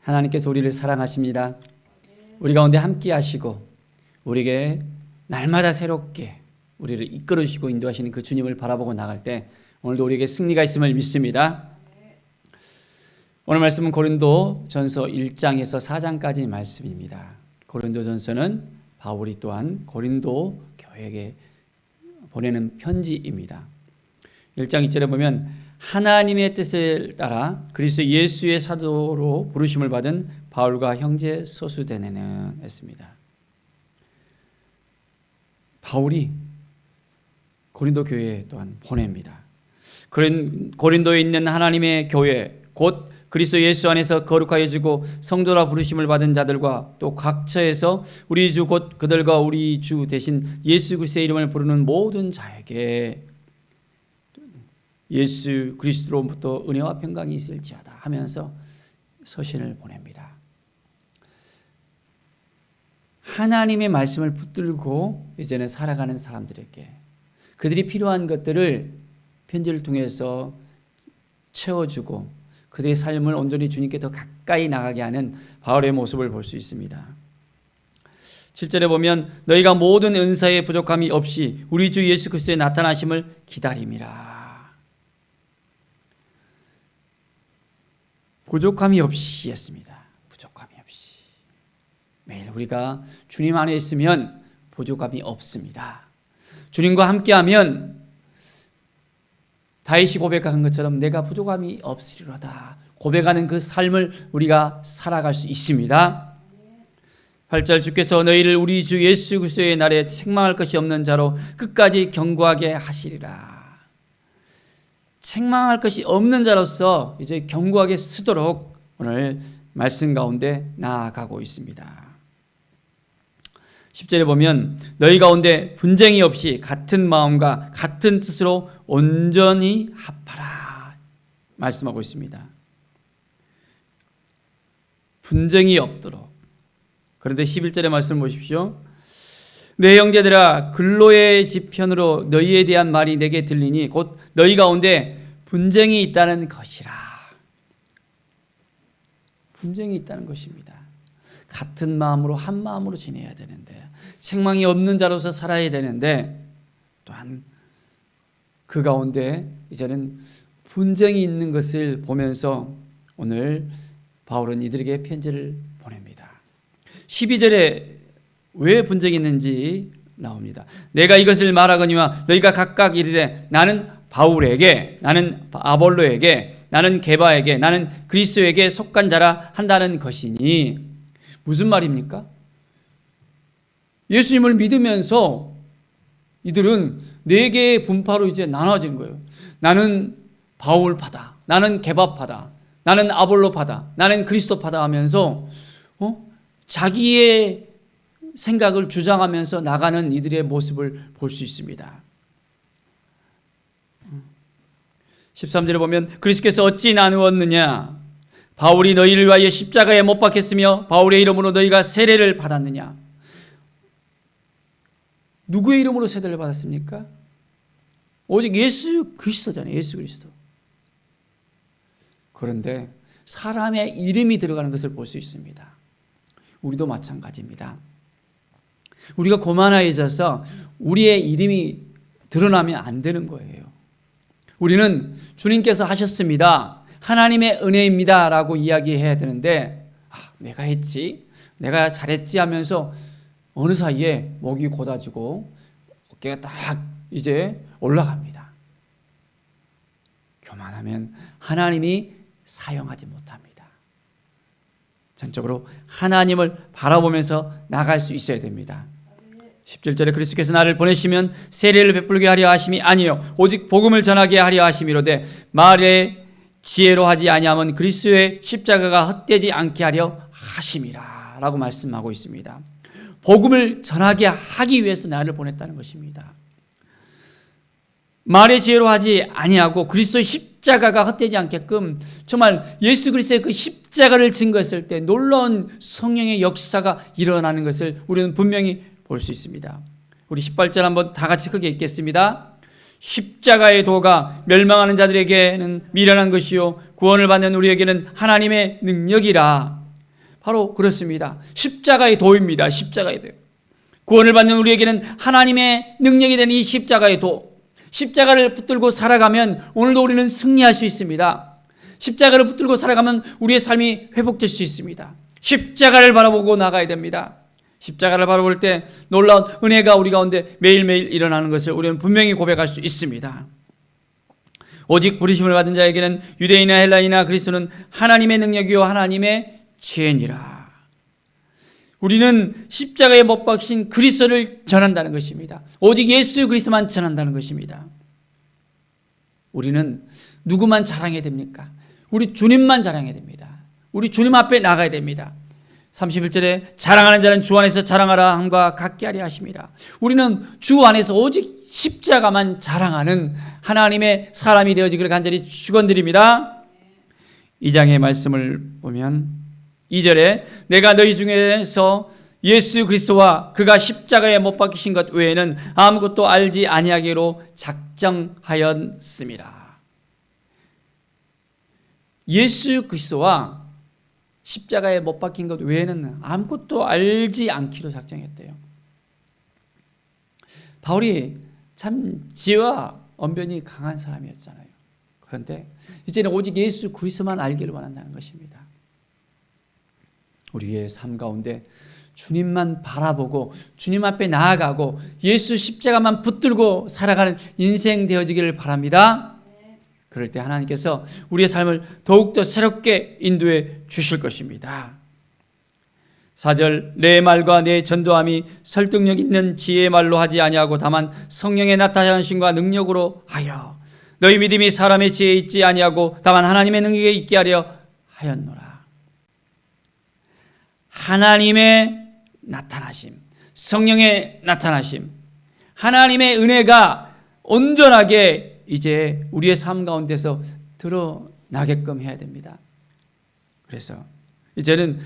하나님께서 우리를 사랑하십니다. 우리 가운데 함께 하시고 우리에게 날마다 새롭게 우리를 이끌으시고 인도하시는 그 주님을 바라보고 나갈 때 오늘도 우리에게 승리가 있음을 믿습니다. 오늘 말씀은 고린도전서 1장에서 4장까지 말씀입니다. 고린도전서는 바울이 또한 고린도 교회에게 보내는 편지입니다. 1장 2절에 보면 하나님의 뜻을 따라 그리스도 예수의 사도로 부르심을 받은 바울과 형제 소수대네는 했습니다. 바울이 고린도 교회에 또한 보냅니다. 고린도에 있는 하나님의 교회 곧 그리스도 예수 안에서 거룩하여지고 성도라 부르심을 받은 자들과 또 각처에서 우리 주 곧 그들과 우리 주 대신 예수 그리스도의 이름을 부르는 모든 자에게 예수 그리스도로부터 은혜와 평강이 있을지어다 하면서 서신을 보냅니다. 하나님의 말씀을 붙들고 이제는 살아가는 사람들에게 그들이 필요한 것들을 편지를 통해서 채워주고 그들의 삶을 온전히 주님께 더 가까이 나가게 하는 바울의 모습을 볼 수 있습니다. 7절에 보면 너희가 모든 은사에 부족함이 없이 우리 주 예수 그리스도의 나타나심을 기다림이라. 부족함이 없이 했습니다. 부족함이 없이. 매일 우리가 주님 안에 있으면 부족함이 없습니다. 주님과 함께하면 다윗이 고백한 것처럼 내가 부족함이 없으리로다 고백하는 그 삶을 우리가 살아갈 수 있습니다. 8절 주께서 너희를 우리 주 예수 그리스도의 날에 책망할 것이 없는 자로 끝까지 견고하게 하시리라. 책망할 것이 없는 자로서 이제 견고하게 서도록 오늘 말씀 가운데 나아가고 있습니다. 10절에 보면 너희 가운데 분쟁이 없이 같은 마음과 같은 뜻으로 온전히 합하라 말씀하고 있습니다. 분쟁이 없도록. 그런데 11절의 말씀을 보십시오. 내 형제들아 근로의 지편으로 너희에 대한 말이 내게 들리니 곧 너희 가운데 분쟁이 있다는 것이라. 분쟁이 있다는 것입니다. 같은 마음으로 한 마음으로 지내야 되는데 책망이 없는 자로서 살아야 되는데 또한 그 가운데 이제는 분쟁이 있는 것을 보면서 오늘 바울은 이들에게 편지를 보냅니다. 12절에 왜 분쟁이 있는지 나옵니다. 내가 이것을 말하거니와 너희가 각각 이르되 나는 바울에게 나는 아볼로에게 나는 게바에게 나는 그리스도에게 속한 자라 한다는 것이니 무슨 말입니까? 예수님을 믿으면서 이들은 네 개의 분파로 이제 나눠진 거예요. 나는 바울파다, 나는 게바파다, 나는 아볼로파다, 나는 그리스도파다 하면서 자기의 생각을 주장하면서 나가는 이들의 모습을 볼 수 있습니다. 13절에 보면 그리스도께서 어찌 나누었느냐 바울이 너희를 위하여 십자가에 못 박혔으며 바울의 이름으로 너희가 세례를 받았느냐. 누구의 이름으로 세례를 받았습니까? 오직 예수 그리스도잖아요. 예수 그리스도. 그런데 사람의 이름이 들어가는 것을 볼 수 있습니다. 우리도 마찬가지입니다. 우리가 고만해져서 우리의 이름이 드러나면 안 되는 거예요. 우리는 주님께서 하셨습니다. 하나님의 은혜입니다. 라고 이야기해야 되는데 내가 했지, 내가 잘했지 하면서 어느 사이에 목이 곧아지고 어깨가 딱 이제 올라갑니다. 교만하면 하나님이 사용하지 못합니다. 전적으로 하나님을 바라보면서 나갈 수 있어야 됩니다. 17절에 그리스도께서 나를 보내시면 세례를 베풀게 하려 하심이 아니요 오직 복음을 전하게 하려 하심이로되 말에 지혜로 하지 아니하면 그리스도의 십자가가 헛되지 않게 하려 하심이라 라고 말씀하고 있습니다. 복음을 전하게 하기 위해서 나를 보냈다는 것입니다. 말의 지혜로 하지 아니하고 그리스도의 십자가가 헛되지 않게끔 정말 예수 그리스도의 그 십자가를 증거했을 때 놀라운 성령의 역사가 일어나는 것을 우리는 분명히 볼 수 있습니다. 우리 18절 한번 다 같이 크게 읽겠습니다. 십자가의 도가 멸망하는 자들에게는 미련한 것이요 구원을 받는 우리에게는 하나님의 능력이라. 바로 그렇습니다. 십자가의 도입니다. 십자가의 도. 구원을 받는 우리에게는 하나님의 능력이 되는 이 십자가의 도, 십자가를 붙들고 살아가면 오늘도 우리는 승리할 수 있습니다. 십자가를 붙들고 살아가면 우리의 삶이 회복될 수 있습니다. 십자가를 바라보고 나가야 됩니다. 십자가를 바라볼 때 놀라운 은혜가 우리 가운데 매일매일 일어나는 것을 우리는 분명히 고백할 수 있습니다. 오직 부르심을 받은 자에게는 유대인이나 헬라인이나 그리스도는 하나님의 능력이요 하나님의 지혜니라. 우리는 십자가에 못 박힌 그리스도를 전한다는 것입니다. 오직 예수 그리스도만 전한다는 것입니다. 우리는 누구만 자랑해야 됩니까? 우리 주님만 자랑해야 됩니다. 우리 주님 앞에 나가야 됩니다. 31절에 자랑하는 자는 주 안에서 자랑하라 함과 같게 하려 하십니다. 우리는 주 안에서 오직 십자가만 자랑하는 하나님의 사람이 되어지기를 간절히 축원드립니다. 이 장의 말씀을 보면 2절에 내가 너희 중에서 예수 그리스도와 그가 십자가에 못 박히신 것 외에는 아무것도 알지 아니하기로 작정하였습니다. 예수 그리스도와 십자가에 못 박힌 것 외에는 아무것도 알지 않기로 작정했대요. 바울이 참 지혜와 언변이 강한 사람이었잖아요. 그런데 이제는 오직 예수 그리스도만 알기를 원한다는 것입니다. 우리의 삶 가운데 주님만 바라보고 주님 앞에 나아가고 예수 십자가만 붙들고 살아가는 인생 되어지기를 바랍니다. 그럴 때 하나님께서 우리의 삶을 더욱더 새롭게 인도해 주실 것입니다. 4절 내 말과 내 전도함이 설득력 있는 지혜의 말로 하지 아니하고 다만 성령의 나타나심과 능력으로 하여 너희 믿음이 사람의 지혜에 있지 아니하고 다만 하나님의 능력에 있게 하려 하였노라. 하나님의 나타나심, 성령의 나타나심, 하나님의 은혜가 온전하게 이제 우리의 삶 가운데서 드러나게끔 해야 됩니다. 그래서 이제는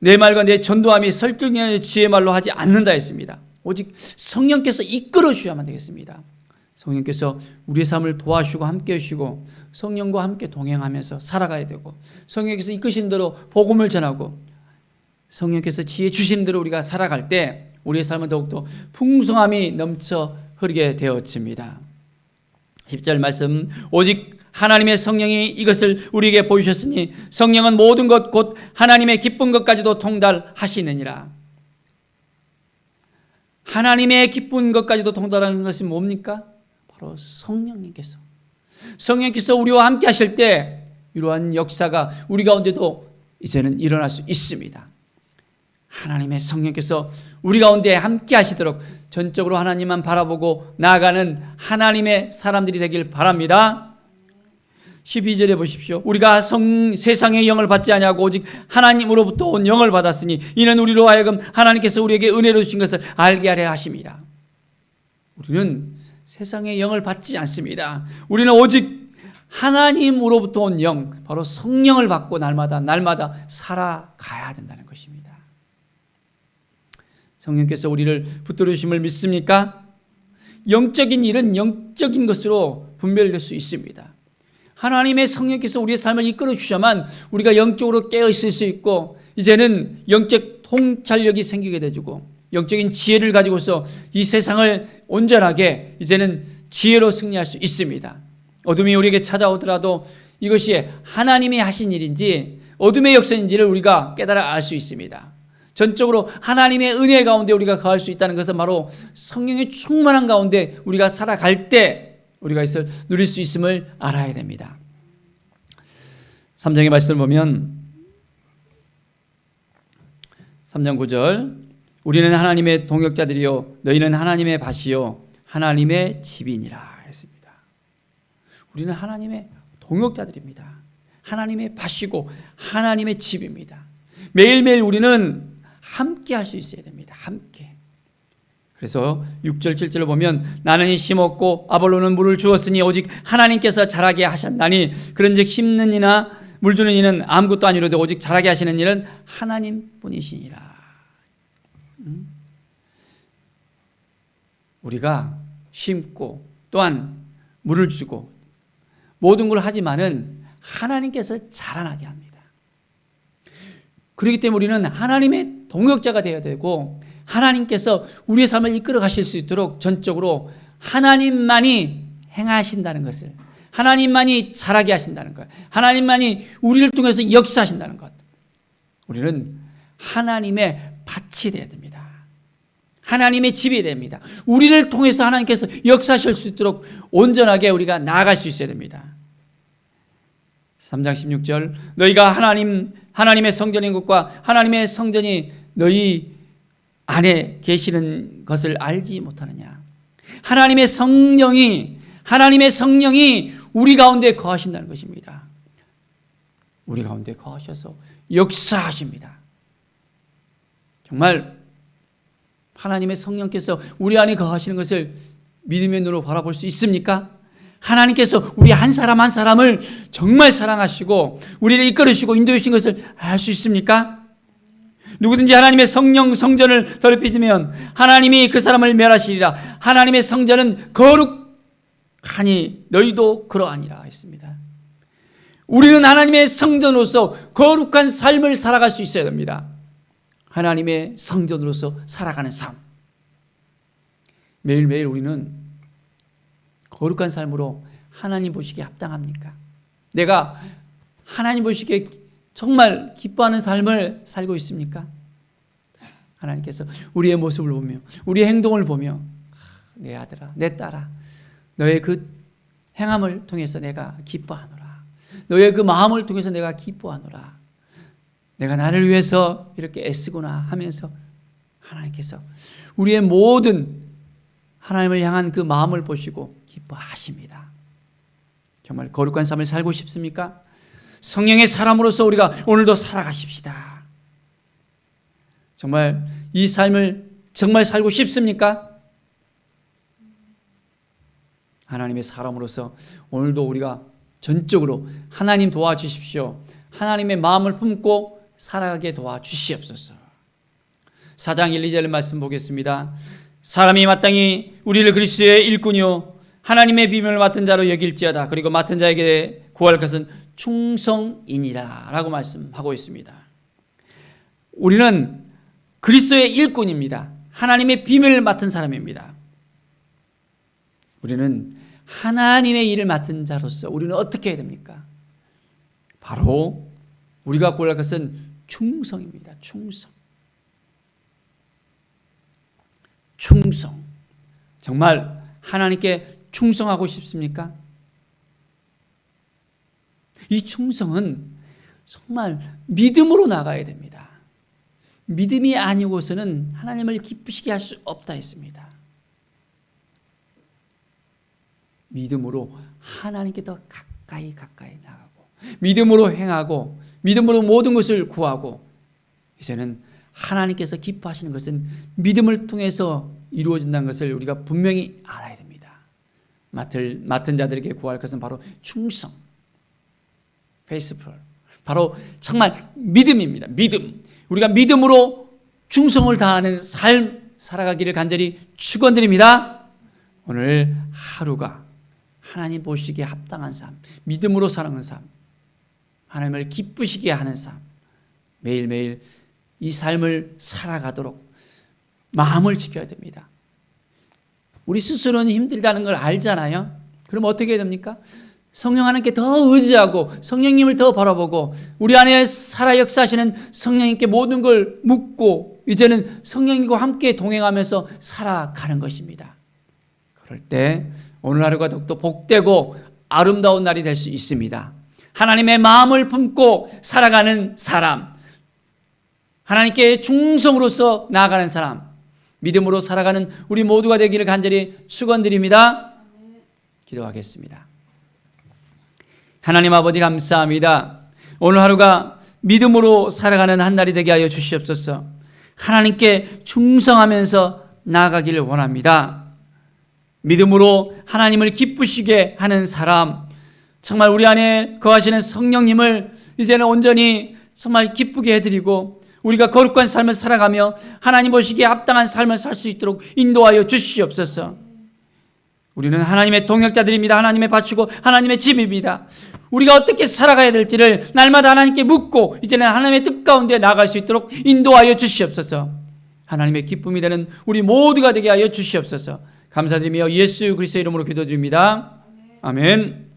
내 말과 내 전도함이 설득력의 지혜의 말로 하지 않는다 했습니다. 오직 성령께서 이끌어 주셔야만 되겠습니다. 성령께서 우리의 삶을 도와주시고 함께 해주시고 성령과 함께 동행하면서 살아가야 되고 성령께서 이끄신 대로 복음을 전하고 성령께서 지혜 주신 대로 우리가 살아갈 때 우리의 삶은 더욱더 풍성함이 넘쳐 흐르게 되어집니다. 10절 말씀 오직 하나님의 성령이 이것을 우리에게 보이셨으니 성령은 모든 것 곧 하나님의 기쁜 것까지도 통달하시느니라. 하나님의 기쁜 것까지도 통달하는 것이 뭡니까? 바로 성령님께서 우리와 함께 하실 때 이러한 역사가 우리 가운데도 이제는 일어날 수 있습니다. 하나님의 성령께서 우리 가운데 함께 하시도록 전적으로 하나님만 바라보고 나아가는 하나님의 사람들이 되길 바랍니다. 12절에 보십시오. 우리가 세상의 영을 받지 아니하고 오직 하나님으로부터 온 영을 받았으니 이는 우리로 하여금 하나님께서 우리에게 은혜로 주신 것을 알게 하려 하심이라. 우리는 세상의 영을 받지 않습니다. 우리는 오직 하나님으로부터 온 영, 바로 성령을 받고 날마다 살아가야 된다는 것입니다. 성령께서 우리를 붙들어 주심을 믿습니까? 영적인 일은 영적인 것으로 분별될 수 있습니다. 하나님의 성령께서 우리의 삶을 이끌어 주셔야만 우리가 영적으로 깨어 있을 수 있고 이제는 영적 통찰력이 생기게 되고 영적인 지혜를 가지고서 이 세상을 온전하게 이제는 지혜로 승리할 수 있습니다. 어둠이 우리에게 찾아오더라도 이것이 하나님이 하신 일인지 어둠의 역사인지를 우리가 깨달아 알 수 있습니다. 전적으로 하나님의 은혜 가운데 우리가 거할 수 있다는 것은 바로 성령의 충만한 가운데 우리가 살아갈 때 우리가 이것을 누릴 수 있음을 알아야 됩니다. 3장의 말씀을 보면 3장 9절 우리는 하나님의 동역자들이요 너희는 하나님의 밭이요 하나님의 집이니라 했습니다. 우리는 하나님의 동역자들입니다. 하나님의 밭이고 하나님의 집입니다. 매일매일 우리는 함께 할 수 있어야 됩니다. 함께. 그래서 6절 7절을 보면 나는 심었고 아볼로는 물을 주었으니 오직 하나님께서 자라게 하셨나니 그런즉 심는 이나 물 주는 이는 아무것도 아니로되 오직 자라게 하시는 일은 하나님뿐이시니라. 우리가 심고 또한 물을 주고 모든 걸 하지만은 하나님께서 자라나게 합니다. 그렇기 때문에 우리는 하나님의 동역자가 되어야 되고 하나님께서 우리의 삶을 이끌어 가실 수 있도록 전적으로 하나님만이 행하신다는 것을, 하나님만이 잘하게 하신다는 것, 하나님만이 우리를 통해서 역사하신다는 것, 우리는 하나님의 밭이 되어야 됩니다. 하나님의 집이 됩니다. 우리를 통해서 하나님께서 역사하실 수 있도록 온전하게 우리가 나아갈 수 있어야 됩니다. 3장 16절, 너희가 하나님의 성전인 것과 하나님의 성전이 너희 안에 계시는 것을 알지 못하느냐. 하나님의 성령이 우리 가운데 거하신다는 것입니다. 우리 가운데 거하셔서 역사하십니다. 정말 하나님의 성령께서 우리 안에 거하시는 것을 믿음의 눈으로 바라볼 수 있습니까? 하나님께서 우리 한 사람 한 사람을 정말 사랑하시고 우리를 이끌으시고 인도해 주신 것을 알 수 있습니까? 누구든지 하나님의 성전을 더럽히면 하나님이 그 사람을 멸하시리라. 하나님의 성전은 거룩하니 너희도 그러하니라 했습니다. 우리는 하나님의 성전으로서 거룩한 삶을 살아갈 수 있어야 됩니다. 하나님의 성전으로서 살아가는 삶. 매일매일 우리는 거룩한 삶으로 하나님 보시기에 합당합니까? 내가 하나님 보시기에 정말 기뻐하는 삶을 살고 있습니까? 하나님께서 우리의 모습을 보며 우리의 행동을 보며 내 아들아 내 딸아 너의 그 행함을 통해서 내가 기뻐하노라. 너의 그 마음을 통해서 내가 기뻐하노라. 내가 나를 위해서 이렇게 애쓰구나 하면서 하나님께서 우리의 모든 하나님을 향한 그 마음을 보시고 기뻐하십니다. 정말 거룩한 삶을 살고 싶습니까? 성령의 사람으로서 우리가 오늘도 살아가십시다. 정말 이 삶을 정말 살고 싶습니까? 하나님의 사람으로서 오늘도 우리가 전적으로 하나님 도와주십시오. 하나님의 마음을 품고 살아가게 도와주시옵소서. 4장 1, 2절 말씀 보겠습니다. 사람이 마땅히 우리를 그리스도의 일꾼이요 하나님의 비밀을 맡은 자로 여길지어다. 그리고 맡은 자에게 구할 것은 충성이니라 라고 말씀하고 있습니다. 우리는 그리스도의 일꾼입니다. 하나님의 비밀을 맡은 사람입니다. 우리는 하나님의 일을 맡은 자로서 우리는 어떻게 해야 됩니까? 바로 우리가 구할 것은 충성입니다. 충성. 정말 하나님께 충성하고 싶습니까? 이 충성은 정말 믿음으로 나가야 됩니다. 믿음이 아니고서는 하나님을 기쁘시게 할 수 없다 했습니다. 믿음으로 하나님께 더 가까이 나가고 믿음으로 행하고 믿음으로 모든 것을 구하고 이제는 하나님께서 기뻐하시는 것은 믿음을 통해서 이루어진다는 것을 우리가 분명히 알아야 됩니다. 맡은 자들에게 구할 것은 바로 충성, faithful, 바로 정말 믿음입니다. 믿음. 우리가 믿음으로 충성을 다하는 삶 살아가기를 간절히 축원드립니다. 오늘 하루가 하나님 보시기에 합당한 삶, 믿음으로 살아가는 삶, 하나님을 기쁘시게 하는 삶, 매일매일 이 삶을 살아가도록 마음을 지켜야 됩니다. 우리 스스로는 힘들다는 걸 알잖아요. 그럼 어떻게 해야 됩니까? 성령 하나님께 더 의지하고 성령님을 더 바라보고 우리 안에 살아 역사하시는 성령님께 모든 걸 묻고 이제는 성령님과 함께 동행하면서 살아가는 것입니다. 그럴 때 오늘 하루가 더욱더 복되고 아름다운 날이 될 수 있습니다. 하나님의 마음을 품고 살아가는 사람, 하나님께 충성으로서 나아가는 사람, 믿음으로 살아가는 우리 모두가 되기를 간절히 축원드립니다. 기도하겠습니다. 하나님 아버지 감사합니다. 오늘 하루가 믿음으로 살아가는 한 날이 되게 하여 주시옵소서. 하나님께 충성하면서 나아가기를 원합니다. 믿음으로 하나님을 기쁘시게 하는 사람, 정말 우리 안에 거하시는 성령님을 이제는 온전히 정말 기쁘게 해드리고 우리가 거룩한 삶을 살아가며 하나님 보시기에 합당한 삶을 살 수 있도록 인도하여 주시옵소서. 우리는 하나님의 동역자들입니다. 하나님의 밭이고 하나님의 집입니다. 우리가 어떻게 살아가야 될지를 날마다 하나님께 묻고 이제는 하나님의 뜻 가운데 나아갈 수 있도록 인도하여 주시옵소서. 하나님의 기쁨이 되는 우리 모두가 되게 하여 주시옵소서. 감사드리며 예수 그리스도의 이름으로 기도드립니다. 아멘.